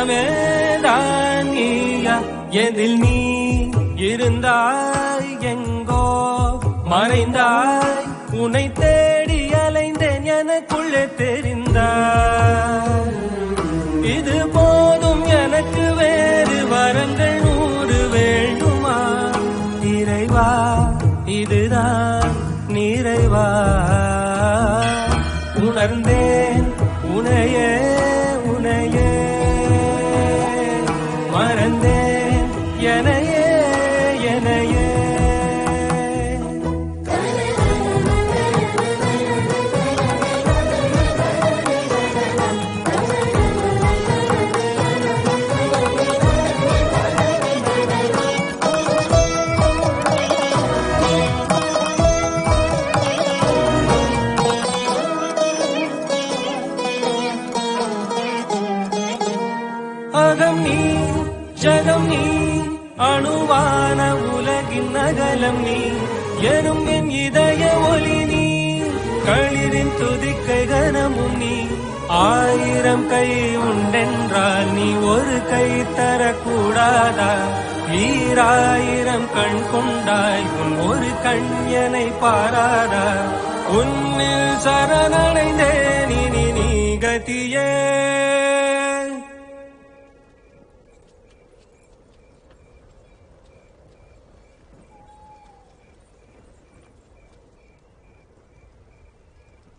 மனமே தான் நீயா எதில் நீ இருந்தாய் எங்கோ மறைந்தாய் உன்னை தேடி அலைந்தேன் எனக்குள்ளே தெரிந்தாய் இது போதும் எனக்கு வேறு வரங்கள் 100 வேண்டுமா இறைவா இதுதான் நிறைவா உணர்ந்தேன் உனையே உனையே மறந்தேன் எனையே எனையே அகம் நீ ஜகம் நீ அணுவான உலகின் அகலம் நீ எனும் என் இதய ஒளி நீ களிரின் துதிக்கை கனமும் நீ 1000 கை உண்டென்றால் நீ ஒரு கை தரக்கூடாதா 1000 கண் கொண்டாய் உன் ஒரு கண் என்னை பாராதா உன்னில் சரணடைந்தேன் இனி நீ கதியே